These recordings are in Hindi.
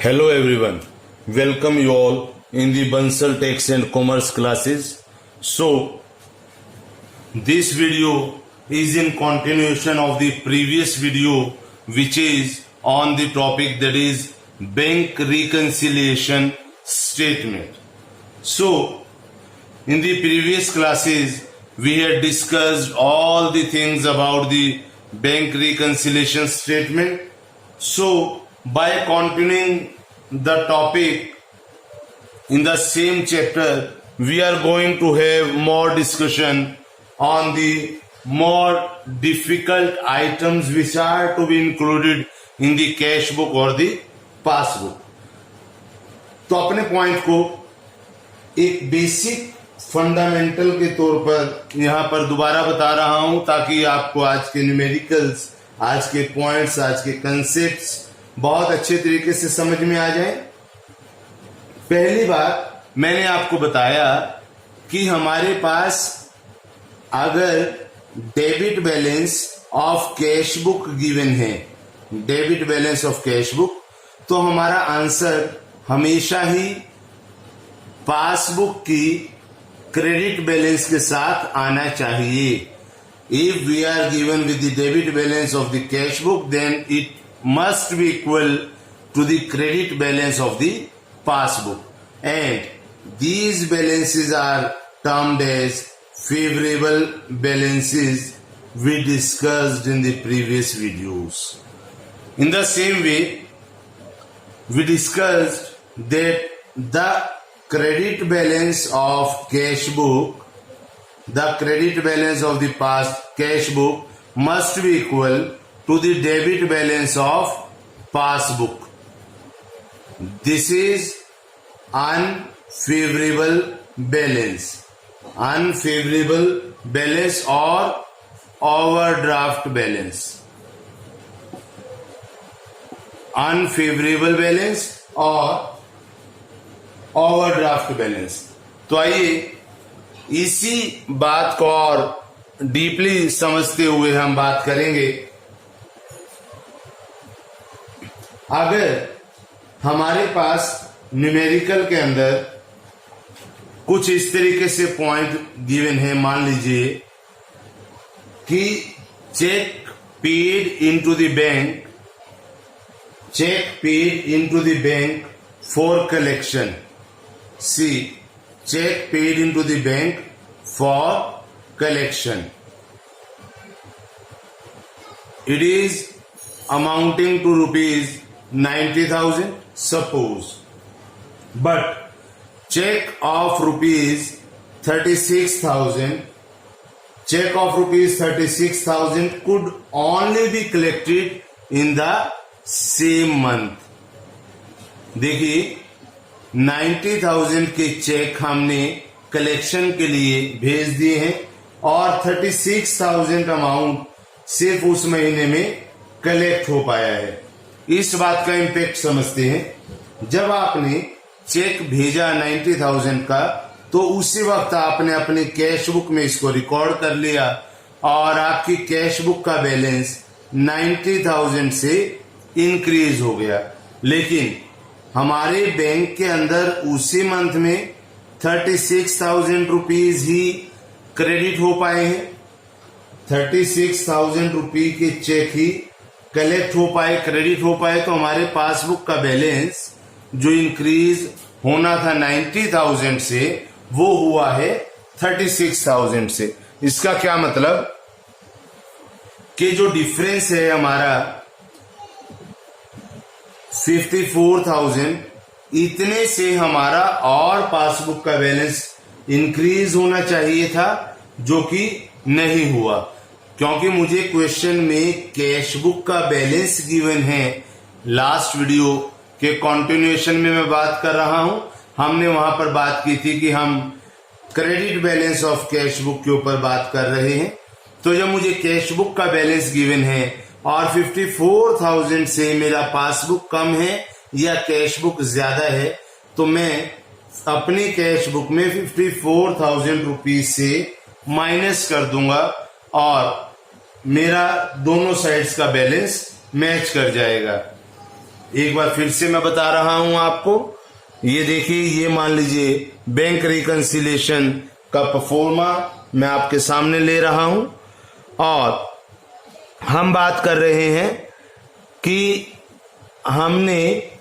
Hello everyone, welcome you all in the Bansal Tax and Commerce classes. So, this video is in continuation of the previous video which is on the topic that is bank reconciliation statement. So, in the previous classes we had discussed all the things about the bank reconciliation statement. So, by continuing the topic in the same chapter, we are going to have more discussion on the more difficult items which are to be included in the cash book or the passbook. तो अपने पॉइंट को एक बेसिक फंडामेंटल के तौर पर यहाँ पर दोबारा बता रहा हूं ताकि आपको आज के न्यूमेरिकल्स, आज के पॉइंट्स, आज के कंसेप्ट्स बहुत अच्छे तरीके से समझ में आ जाए। पहली बात मैंने आपको बताया कि हमारे पास अगर debit balance of cash book given है, debit balance of cash book, तो हमारा आंसर हमेशा ही पासबुक की क्रेडिट बैलेंस के साथ आना चाहिए। If we are given with the debit balance of the cash book, then it must be equal to the credit balance of the passbook, and these balances are termed as favorable balances we discussed in the previous videos. In the same way, we discussed that the credit balance of cash book, the credit balance of the past cash book must be equal to the debit balance of passbook. This is unfavorable balance, unfavorable balance or overdraft balance, unfavorable balance or overdraft balance. तो आइए इसी बात को और डीपली समझते हुए हम बात करेंगे। अगर हमारे पास न्यूमेरिकल के अंदर कुछ इस तरीके से पॉइंट गिवन है, मान लीजिए कि cheque paid into the bank, cheque paid into the bank for collection, see cheque paid into the bank for collection, it is amounting to rupees 90,000 suppose, but check of rupees 36,000, check of rupees 36,000 could only be collected in the same month. देखिए 90,000 के चेक हमने कलेक्शन के लिए भेज दिए हैं और 36,000 अमाउंट सिर्फ उस महीने में कलेक्ट हो पाया है। इस बात का इम्पैक्ट समझते हैं। जब आपने चेक भेजा 90,000 का, तो उसी वक्त आपने अपनी कैश बुक में इसको रिकॉर्ड कर लिया और आपकी कैश बुक का बैलेंस 90,000 से इंक्रीज हो गया। लेकिन हमारे बैंक के अंदर उसी मंथ में 36,000 रुपीज ही क्रेडिट हो पाए हैं, 36,000 रुपये के चेक ही कलेक्ट हो पाए, क्रेडिट हो पाए। तो हमारे पासबुक का बैलेंस जो इंक्रीज होना था 90,000 से, वो हुआ है 36,000 से। इसका क्या मतलब कि जो डिफरेंस है हमारा 54,000, इतने से हमारा और पासबुक का बैलेंस इंक्रीज होना चाहिए था, जो कि नहीं हुआ, क्योंकि मुझे क्वेश्चन में कैश बुक का बैलेंस गिवन है। लास्ट वीडियो के कंटिन्यूएशन में मैं बात कर रहा हूं, हमने वहां पर बात की थी कि हम credit balance of cash book के ऊपर बात कर रहे हैं। तो जब मुझे कैश बुक का बैलेंस गिवन है और 54,000 से मेरा पासबुक कम है या कैश बुक ज्यादा है, तो मैं अपनी कैश बुक में 54,000 रुपीज से माइनस कर दूंगा और मेरा दोनों साइड्स का बैलेंस मैच कर जाएगा। एक बार फिर से मैं बता रहा हूं आपको। ये देखिए, ये मान लीजिए बैंक रिकंसिलिएशन का परफॉर्मा मैं आपके सामने ले रहा हूं और हम बात कर रहे हैं कि हमने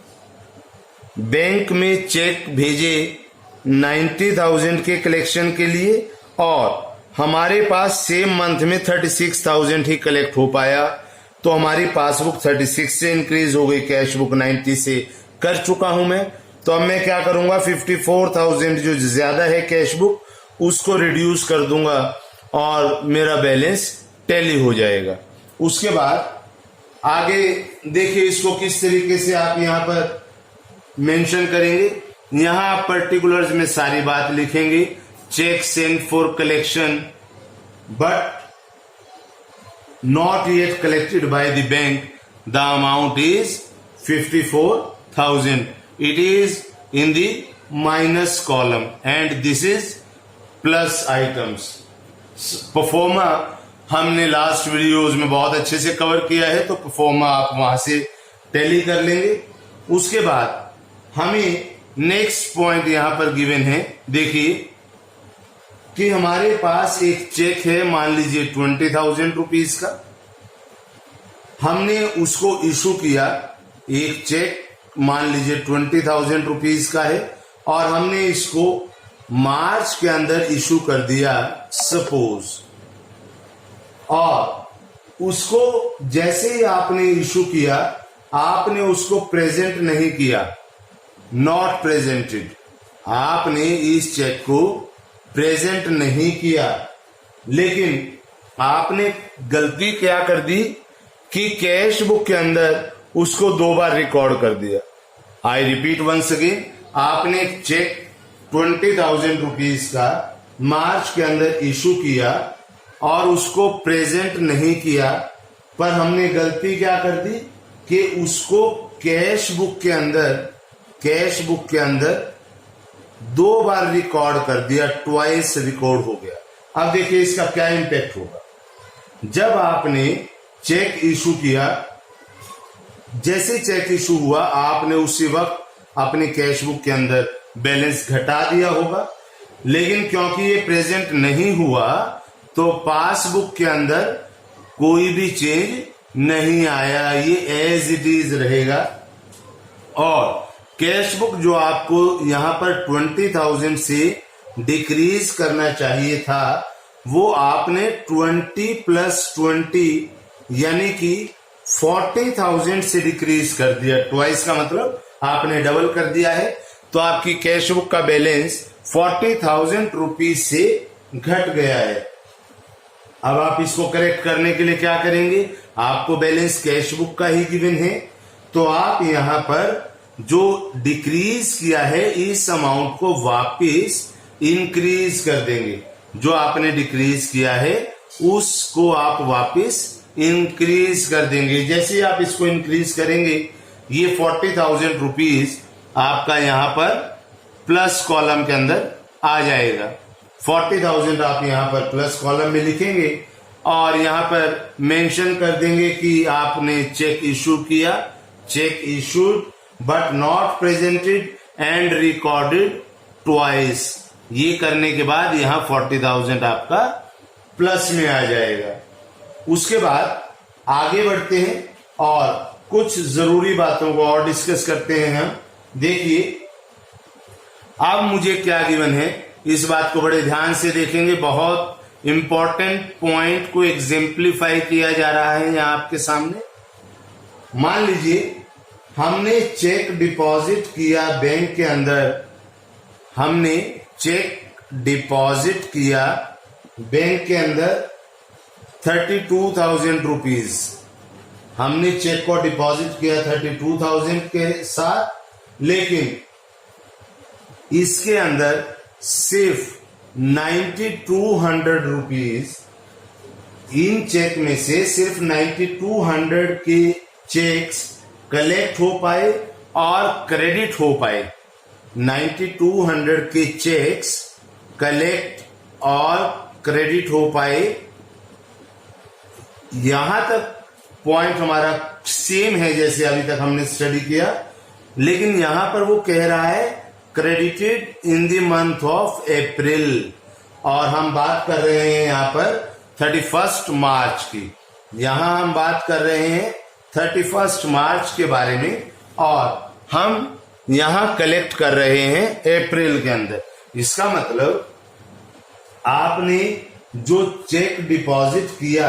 बैंक में चेक भेजे 90,000 के कलेक्शन के लिए और हमारे पास सेम मंथ में 36,000 ही कलेक्ट हो पाया, तो हमारी पासबुक 36 से इंक्रीज हो गई, कैश बुक 90 से कर चुका हूं मैं। तो अब मैं क्या करूंगा, 54,000 जो ज्यादा है कैश बुक उसको रिड्यूस कर दूंगा और मेरा बैलेंस टैली हो जाएगा। उसके बाद आगे देखिए इसको किस तरीके से आप यहां पर मेंशन करेंगे। यहां आप पर्टिकुलर्स में सारी बात लिखेंगे, cheque sent for collection but not yet collected by the bank, the amount is 54,000. It is in the minus column and this is plus items. Pro forma हमने लास्ट वीडियोस में बहुत अच्छे से कवर किया है, तो परफॉर्मा आप वहां से टैली कर लेंगे। उसके बाद हमें नेक्स्ट पॉइंट यहां पर गिवन है, देखिए कि हमारे पास एक चेक है, मान लीजिए 20,000 रुपीज का, हमने उसको इशू किया। एक चेक मान लीजिए 20,000 रुपीज का है और हमने इसको मार्च के अंदर इशू कर दिया सपोज, और उसको जैसे ही आपने इशू किया आपने उसको प्रेजेंट नहीं किया, नॉट प्रेजेंटेड, आपने इस चेक को प्रेजेंट नहीं किया, लेकिन आपने गलती क्या कर दी कि कैश बुक के अंदर उसको 2 बार रिकॉर्ड कर दिया। आई रिपीट वंस अगेन, आपने एक चेक 20,000 रुपीज का मार्च के अंदर इशू किया और उसको प्रेजेंट नहीं किया, पर हमने गलती क्या कर दी कि उसको कैश बुक के अंदर 2 बार रिकॉर्ड कर दिया, ट्वाइस रिकॉर्ड हो गया। अब देखिए इसका क्या इंपैक्ट होगा। जब आपने चेक इशू किया, जैसे चेक इशू हुआ आपने उसी वक्त अपने कैश बुक के अंदर बैलेंस घटा दिया होगा, लेकिन क्योंकि ये प्रेजेंट नहीं हुआ तो पासबुक के अंदर कोई भी चेंज नहीं आया, ये एज इट इज रहेगा। और कैश बुक जो आपको यहां पर 20,000 से डिक्रीज करना चाहिए था, वो आपने 20 + 20 यानी कि 40,000 से डिक्रीज कर दिया। ट्वाइस का मतलब आपने डबल कर दिया है, तो आपकी कैश बुक का बैलेंस 40,000 रुपीज से घट गया है। अब आप इसको करेक्ट करने के लिए क्या करेंगे, आपको बैलेंस कैश बुक का ही गिवन है, तो आप यहां पर जो डिक्रीज किया है इस अमाउंट को वापस इंक्रीज कर देंगे। जो आपने डिक्रीज किया है उसको आप वापस इंक्रीज कर देंगे। जैसे आप इसको इंक्रीज करेंगे, ये 40,000 रुपीज आपका यहां पर प्लस कॉलम के अंदर आ जाएगा। 40,000 आप यहां पर प्लस कॉलम में लिखेंगे और यहां पर मेंशन कर देंगे कि आपने चेक इशू किया, check issued but not presented and recorded twice. ये करने के बाद यहां 40,000 आपका प्लस में आ जाएगा। उसके बाद आगे बढ़ते हैं और कुछ जरूरी बातों को और डिस्कस करते हैं हम। देखिए अब मुझे क्या गिवन है, इस बात को बड़े ध्यान से देखेंगे। बहुत इंपॉर्टेंट पॉइंट को एग्जेम्पलीफाई किया जा रहा है यहां आपके सामने। मान लीजिए हमने चेक डिपॉजिट किया बैंक के अंदर, हमने चेक डिपॉजिट किया बैंक के अंदर 32,000 रुपीज। हमने चेक को डिपॉजिट किया 32,000 के साथ, लेकिन इसके अंदर सिर्फ 9,200 रुपीज, इन चेक में से सिर्फ 9,200 के चेक्स कलेक्ट हो पाए और क्रेडिट हो पाए। 9,200 के चेक्स कलेक्ट और क्रेडिट हो पाए। यहां तक पॉइंट हमारा सेम है जैसे अभी तक हमने स्टडी किया, लेकिन यहां पर वो कह रहा है credited in the month of April, और हम बात कर रहे हैं यहां पर 31 मार्च की। यहां हम बात कर रहे हैं 31 मार्च के बारे में, और हम यहां कलेक्ट कर रहे हैं अप्रैल के अंदर। इसका मतलब आपने जो चेक डिपॉजिट किया,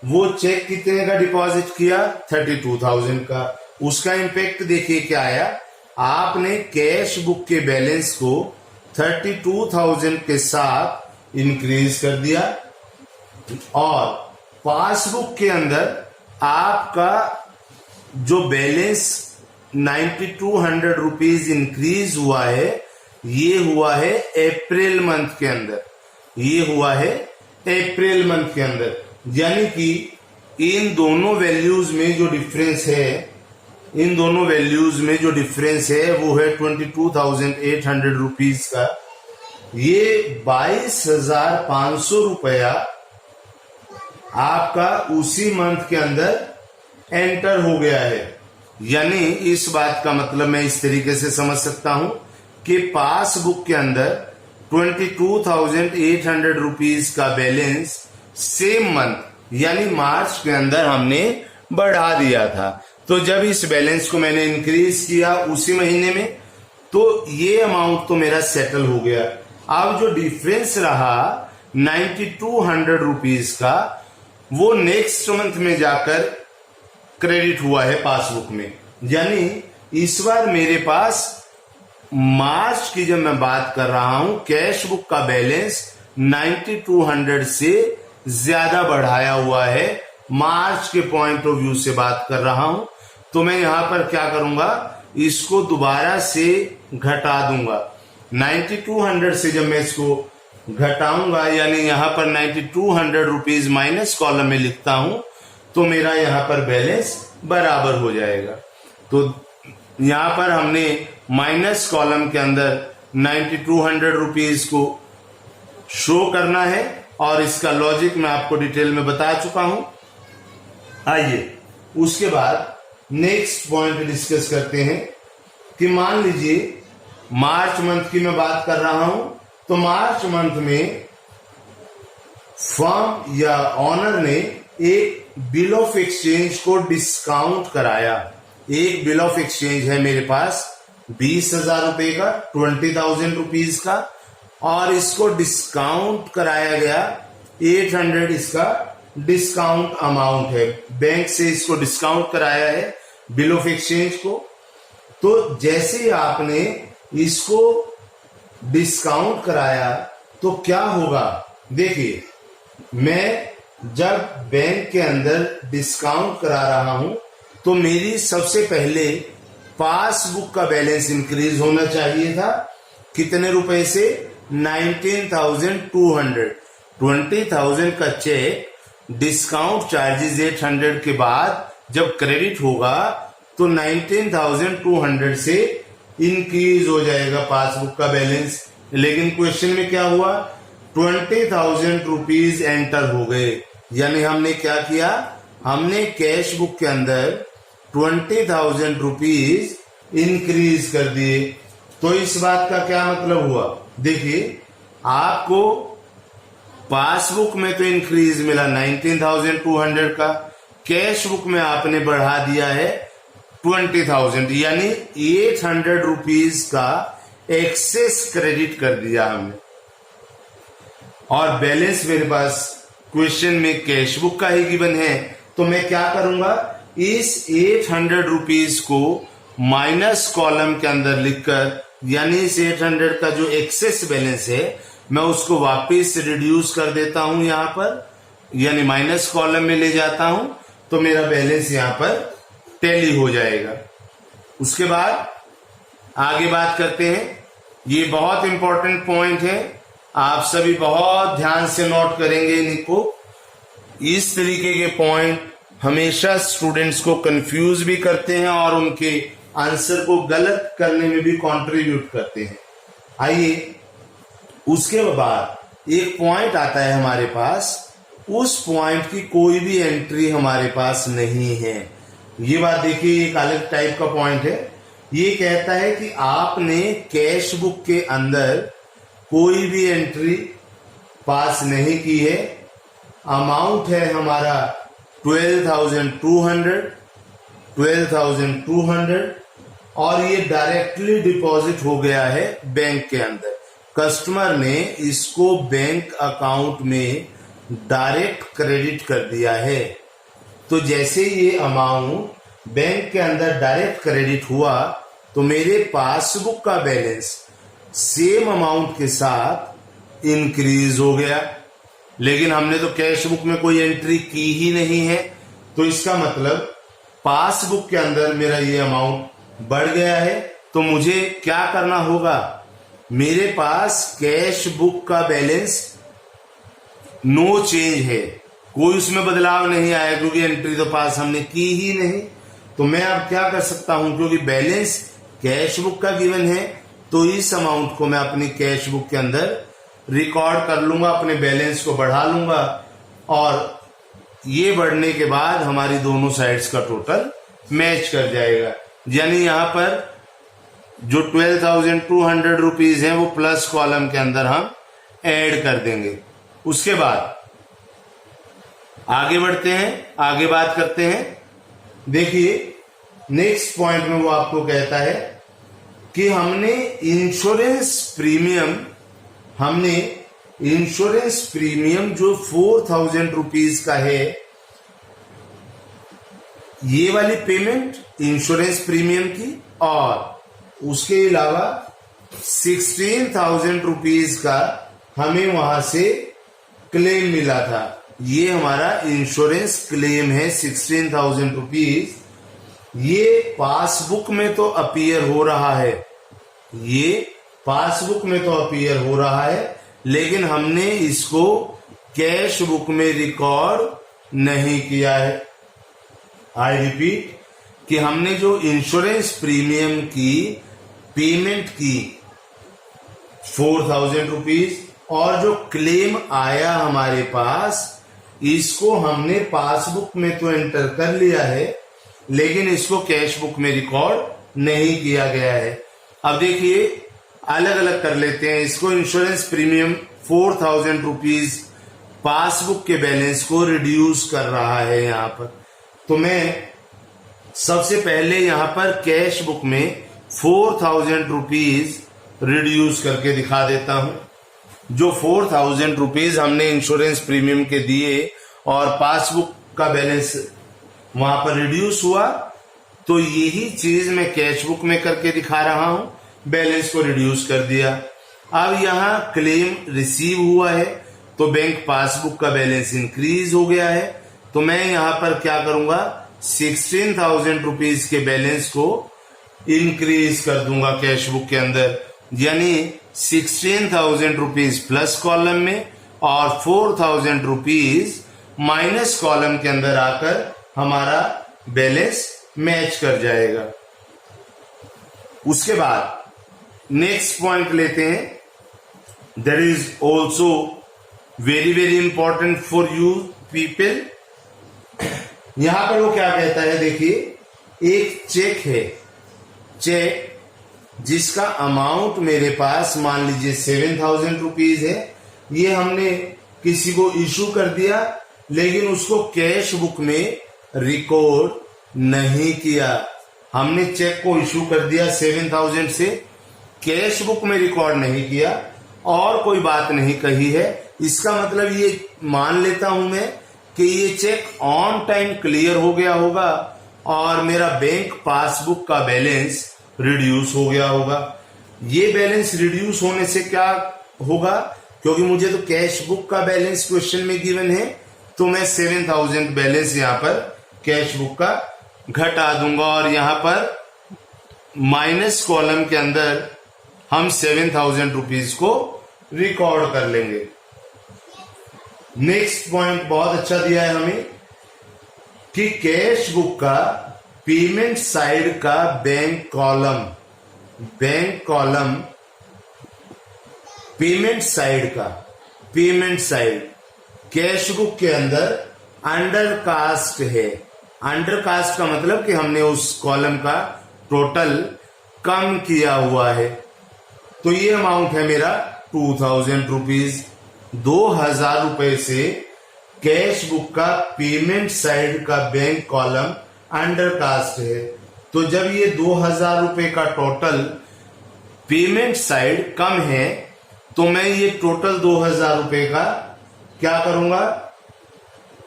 वो चेक कितने का डिपॉजिट किया? 32,000 का। उसका इंपैक्ट देखिए क्या आया, आपने कैश बुक के बैलेंस को 32,000 के साथ इंक्रीज कर दिया, और पासबुक के अंदर आपका जो बैलेंस 9200 रुपीज इंक्रीज हुआ है, ये हुआ है अप्रैल मंथ के अंदर, ये हुआ है अप्रैल मंथ के अंदर। यानी कि इन दोनों वैल्यूज में जो डिफरेंस है, इन दोनों वैल्यूज में जो डिफरेंस है वो है 22,800 रुपीज का। ये 22,500 रुपया आपका उसी मंथ के अंदर एंटर हो गया है। यानी इस बात का मतलब मैं इस तरीके से समझ सकता हूं कि पासबुक के अंदर 22,800 रुपीज का बैलेंस सेम मंथ यानी मार्च के अंदर हमने बढ़ा दिया था। तो जब इस बैलेंस को मैंने इंक्रीज किया उसी महीने में, तो ये अमाउंट तो मेरा सेटल हो गया। अब जो डिफरेंस रहा 9200 रुपीज का, वो नेक्स्ट मंथ में जाकर क्रेडिट हुआ है पासबुक में। यानी इस बार मेरे पास मार्च की जब मैं बात कर रहा हूं, कैश बुक का बैलेंस 9200 से ज्यादा बढ़ाया हुआ है। मार्च के पॉइंट ऑफ व्यू से बात कर रहा हूं, तो मैं यहां पर क्या करूंगा, इसको दोबारा से घटा दूंगा। 9200 से जब मैं इसको घटाऊंगा, यानी यहां पर 9200 रुपीज माइनस कॉलम में लिखता हूं, तो मेरा यहां पर बैलेंस बराबर हो जाएगा। तो यहां पर हमने माइनस कॉलम के अंदर 9200 रुपीज को शो करना है, और इसका लॉजिक मैं आपको डिटेल में बता चुका हूं। आइए उसके बाद नेक्स्ट पॉइंट डिस्कस करते हैं कि मान लीजिए मार्च मंथ की मैं बात कर रहा हूं, तो मार्च मंथ में फर्म या ऑनर ने एक बिल ऑफ एक्सचेंज को डिस्काउंट कराया। एक बिल ऑफ एक्सचेंज है मेरे पास 20,000 रुपए का, 20,000 रुपीज का, और इसको डिस्काउंट कराया गया 800, इसका डिस्काउंट अमाउंट है। बैंक से इसको डिस्काउंट कराया है बिल ऑफ एक्सचेंज को। तो जैसे ही आपने इसको डिस्काउंट कराया तो क्या होगा, देखिए मैं जब बैंक के अंदर डिस्काउंट करा रहा हूं, तो मेरी सबसे पहले पासबुक का बैलेंस इंक्रीज होना चाहिए था। कितने रुपए से? 19,200। 20,000 का चेक डिस्काउंट चार्जेस 800 के बाद जब क्रेडिट होगा, तो 19,200 से इंक्रीज हो जाएगा पासबुक का बैलेंस। लेकिन क्वेश्चन में क्या हुआ, 20,000 रुपीज एंटर हो गए। यानी हमने क्या किया, हमने कैश बुक के अंदर 20,000 रुपीज इंक्रीज कर दिए। तो इस बात का क्या मतलब हुआ, देखिए आपको पासबुक में तो इंक्रीज मिला 19,200 का, कैश बुक में आपने बढ़ा दिया है 20,000, यानी 800 रुपीज का एक्सेस क्रेडिट कर दिया हमने। और बैलेंस मेरे पास क्वेश्चन में कैश बुक का ही गिवन है, तो मैं क्या करूंगा, इस 800 रुपीज को माइनस कॉलम के अंदर लिखकर, यानी इस 800 का जो एक्सेस बैलेंस है मैं उसको वापस रिड्यूस कर देता हूं यहां पर, यानी माइनस कॉलम में ले जाता हूं, तो मेरा बैलेंस यहां पर टैली हो जाएगा। उसके बाद आगे बात करते हैं। ये बहुत इंपॉर्टेंट पॉइंट है, आप सभी बहुत ध्यान से नोट करेंगे इनको। इस तरीके के पॉइंट हमेशा स्टूडेंट्स को कंफ्यूज भी करते हैं और उनके आंसर को गलत करने में भी कंट्रीब्यूट करते हैं। आइए उसके बाद एक पॉइंट आता है हमारे पास उस पॉइंट की कोई भी एंट्री हमारे पास नहीं है। ये बात देखिए, एक अलग टाइप का पॉइंट है। ये कहता है कि आपने कैश बुक के अंदर कोई भी एंट्री पास नहीं की है। अमाउंट है हमारा 12,200 और ये डायरेक्टली डिपॉजिट हो गया है बैंक के अंदर। कस्टमर ने इसको बैंक अकाउंट में डायरेक्ट क्रेडिट कर दिया है। तो जैसे ये अमाउंट बैंक के अंदर डायरेक्ट क्रेडिट हुआ तो मेरे पासबुक का बैलेंस सेम अमाउंट के साथ इंक्रीज हो गया। लेकिन हमने तो कैश बुक में कोई एंट्री की ही नहीं है, तो इसका मतलब पासबुक के अंदर मेरा ये अमाउंट बढ़ गया है। तो मुझे क्या करना होगा, मेरे पास कैश बुक का बैलेंस नो चेंज है, कोई उसमें बदलाव नहीं आया क्योंकि एंट्री तो पास हमने की ही नहीं। तो मैं अब क्या कर सकता हूं, क्योंकि बैलेंस कैश बुक का गिवन है, तो इस अमाउंट को मैं अपनी कैश बुक के अंदर रिकॉर्ड कर लूंगा, अपने बैलेंस को बढ़ा लूंगा और ये बढ़ने के बाद हमारी दोनों साइड्स का टोटल मैच कर जाएगा। यानी यहां पर जो 12,200 रुपीज है वो प्लस कॉलम के अंदर हम ऐड कर देंगे। उसके बाद आगे बढ़ते हैं, आगे बात करते हैं। देखिए नेक्स्ट पॉइंट में वो आपको कहता है कि हमने इंश्योरेंस प्रीमियम जो 4,000 रुपीज का है, ये वाली पेमेंट इंश्योरेंस प्रीमियम की, और उसके अलावा 16,000 रुपीज का हमें वहां से क्लेम मिला था। ये हमारा इंश्योरेंस क्लेम है 16,000 रुपीज। ये पासबुक में तो अपीयर हो रहा है, लेकिन हमने इसको कैश बुक में रिकॉर्ड नहीं किया है। आई रिपीट कि हमने जो इंश्योरेंस प्रीमियम की पेमेंट की 4,000 रुपीज और जो क्लेम आया हमारे पास, इसको हमने पासबुक में तो एंटर कर लिया है, लेकिन इसको कैश बुक में रिकॉर्ड नहीं किया गया है। अब देखिए अलग अलग कर लेते हैं इसको। इंश्योरेंस प्रीमियम 4,000 रुपीज पासबुक के बैलेंस को रिड्यूस कर रहा है यहाँ पर। तो मैं सबसे पहले यहाँ पर कैश बुक में 4,000 रुपीज रिड्यूस करके दिखा देता हूं। जो 4,000 रुपीज हमने इंश्योरेंस प्रीमियम के दिए और पासबुक का बैलेंस वहां पर रिड्यूस हुआ, तो यही चीज मैं कैश बुक में करके दिखा रहा हूं, बैलेंस को रिड्यूस कर दिया। अब यहां क्लेम रिसीव हुआ है तो बैंक पासबुक का बैलेंस इंक्रीज हो गया है। तो मैं यहां पर क्या करूंगा, 16,000 रुपीज के बैलेंस को इंक्रीज कर दूंगा कैश बुक के अंदर, यानी 16,000 रुपीज प्लस कॉलम में और 4,000 रुपीज माइनस कॉलम के अंदर आकर हमारा बैलेंस मैच कर जाएगा। उसके बाद नेक्स्ट पॉइंट लेते हैं, that is also very very important for you people. यहां पर वो क्या कहता है, देखिए एक चेक है, चेक जिसका अमाउंट मेरे पास मान लीजिए 7,000 रुपीज है, ये हमने किसी को इशू कर दिया, लेकिन उसको कैश बुक में रिकॉर्ड नहीं किया। हमने चेक को इशू कर दिया 7,000 से, कैश बुक में रिकॉर्ड नहीं किया और कोई बात नहीं कही है। इसका मतलब ये मान लेता हूं मैं कि ये चेक ऑन टाइम क्लियर हो गया होगा और मेरा बैंक पासबुक का बैलेंस रिड्यूस हो गया होगा। ये बैलेंस रिड्यूस होने से क्या होगा, क्योंकि मुझे तो कैश बुक का बैलेंस क्वेश्चन में गिवन है, तो मैं 7,000 बैलेंस यहां पर कैश बुक का घटा दूंगा और यहां पर माइनस कॉलम के अंदर हम 7,000 रुपीज को रिकॉर्ड कर लेंगे। नेक्स्ट पॉइंट बहुत अच्छा दिया है हमें कि कैश बुक का पेमेंट साइड का bank column payment side cash book के अंदर अंडर कास्ट है। अंडर कास्ट का मतलब कि हमने उस कॉलम का टोटल कम किया हुआ है। तो ये अमाउंट है मेरा 2000 रुपीज। 2000 रुपए से कैश बुक का पेमेंट साइड का बैंक कॉलम अंडर कास्ट है। तो जब ये 2000 रुपए का टोटल पेमेंट साइड कम है तो मैं ये टोटल 2000 रुपए का क्या करूंगा,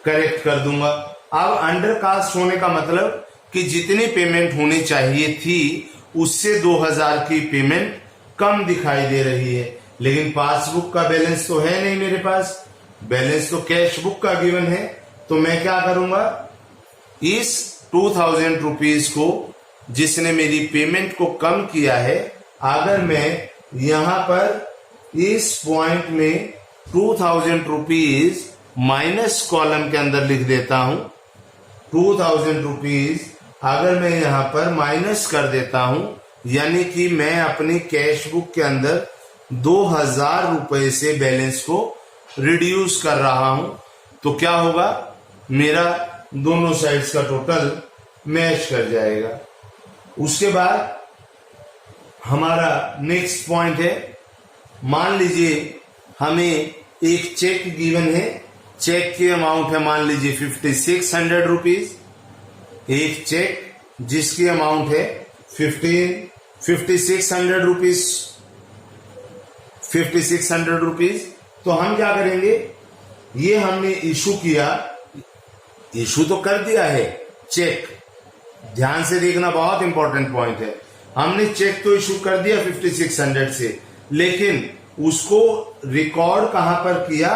करेक्ट कर दूंगा। अब अंडर कास्ट होने का मतलब कि जितनी पेमेंट होनी चाहिए थी उससे 2000 की पेमेंट कम दिखाई दे रही है, लेकिन पासबुक का बैलेंस तो है नहीं मेरे पास, बैलेंस तो कैश बुक का गिवन है। तो मैं क्या करूंगा, इस 2000 रुपीज को जिसने मेरी पेमेंट को कम किया है, अगर मैं यहां पर इस पॉइंट में 2000 रुपीज माइनस कॉलम के अंदर लिख देता हूं, 2000 रुपीज अगर मैं यहां पर माइनस कर देता हूं, यानी कि मैं अपनी कैश बुक के अंदर 2000 रुपए से बैलेंस को रिड्यूस कर रहा हूं, तो क्या होगा, मेरा दोनों साइड्स का टोटल मैच कर जाएगा। उसके बाद हमारा नेक्स्ट पॉइंट है, मान लीजिए हमें एक चेक गिवन है, चेक की अमाउंट है मान लीजिए 5600 रुपीज, एक चेक जिसकी अमाउंट है 5600 रुपीज, 5600 रुपीज। तो हम क्या करेंगे, ये हमने इशू किया, इशू तो कर दिया है चेक, ध्यान से देखना, बहुत इंपॉर्टेंट पॉइंट है। हमने चेक तो इशू कर दिया 5600 से, लेकिन उसको रिकॉर्ड कहां पर किया,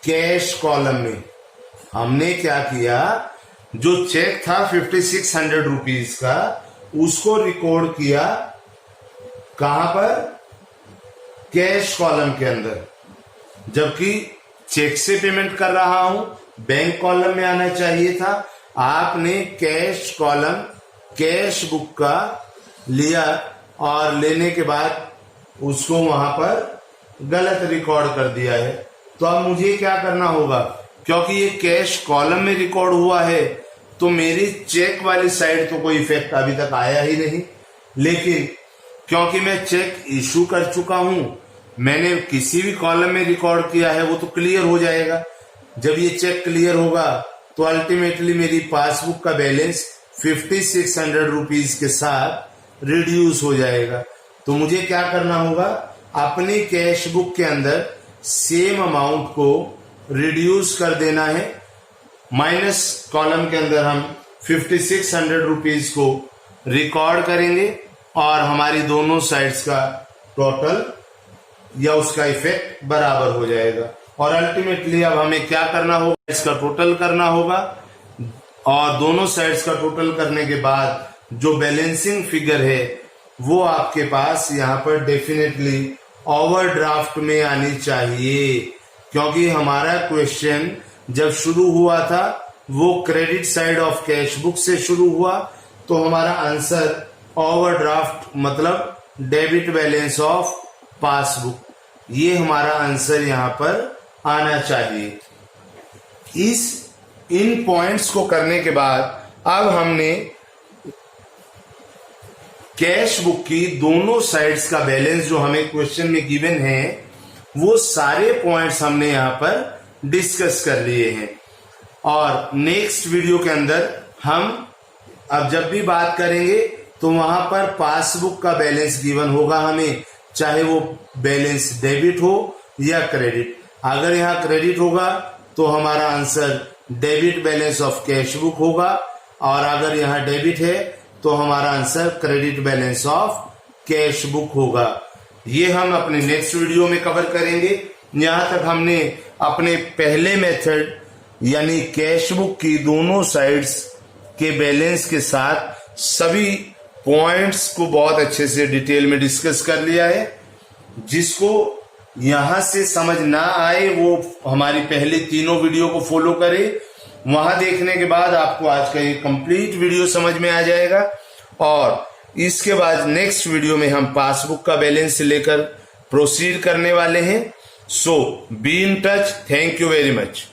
कैश कॉलम में। हमने क्या किया, जो चेक था 5600 रुपीज का, उसको रिकॉर्ड किया कहां पर, कैश कॉलम के अंदर, जबकि चेक से पेमेंट कर रहा हूं, बैंक कॉलम में आना चाहिए था। आपने कैश कॉलम, कैश बुक का लिया और लेने के बाद उसको वहां पर गलत रिकॉर्ड कर दिया है। तो अब मुझे क्या करना होगा, क्योंकि ये कैश कॉलम में रिकॉर्ड हुआ है तो मेरी चेक वाली साइड तो कोई इफेक्ट अभी तक आया ही नहीं, लेकिन क्योंकि मैं चेक इशू कर चुका हूं, मैंने किसी भी कॉलम में रिकॉर्ड किया है, वो तो क्लियर हो जाएगा। जब ये चेक क्लियर होगा तो अल्टीमेटली मेरी पासबुक का बैलेंस 5600 रुपीज के साथ रिड्यूस हो जाएगा। तो मुझे क्या करना होगा, अपनी कैश बुक के अंदर सेम अमाउंट को रिड्यूस कर देना है। माइनस कॉलम के अंदर हम 5600 रुपीज को रिकॉर्ड करेंगे और हमारी दोनों साइड्स का टोटल या उसका इफेक्ट बराबर हो जाएगा। और अल्टीमेटली अब हमें क्या करना होगा, इसका टोटल करना होगा, और दोनों साइड्स का टोटल करने के बाद जो बैलेंसिंग फिगर है वो आपके पास यहाँ पर डेफिनेटली ओवरड्राफ्ट में आनी चाहिए, क्योंकि हमारा क्वेश्चन जब शुरू हुआ था वो credit side of cash book से शुरू हुआ, तो हमारा आंसर ओवरड्राफ्ट मतलब डेबिट बैलेंस ऑफ पासबुक, ये हमारा आंसर यहाँ पर आना चाहिए। इन पॉइंट्स को करने के बाद अब हमने कैश बुक की दोनों साइड्स का बैलेंस जो हमें क्वेश्चन में गिवन है, वो सारे पॉइंट्स हमने यहां पर डिस्कस कर लिए हैं। और नेक्स्ट वीडियो के अंदर हम अब जब भी बात करेंगे तो वहां पर पासबुक का बैलेंस गिवन होगा हमें, चाहे वो बैलेंस डेबिट हो या क्रेडिट। अगर यहाँ क्रेडिट होगा तो हमारा answer debit balance of cash book होगा, और अगर यहाँ डेबिट है तो हमारा answer credit balance of cash book होगा। ये हम अपने नेक्स्ट वीडियो में कवर करेंगे। यहाँ तक हमने अपने पहले मेथड यानी कैश बुक की दोनों साइड्स के बैलेंस के साथ सभी पॉइंट्स को बहुत अच्छे से डिटेल में डिस्कस कर लिया है। जिसको यहां से समझ ना आए वो हमारी पहले तीनों वीडियो को फॉलो करे, वहां देखने के बाद आपको आज का ये कंप्लीट वीडियो समझ में आ जाएगा। और इसके बाद नेक्स्ट वीडियो में हम पासबुक का बैलेंस लेकर प्रोसीड करने वाले हैं। So be in touch. Thank you very much.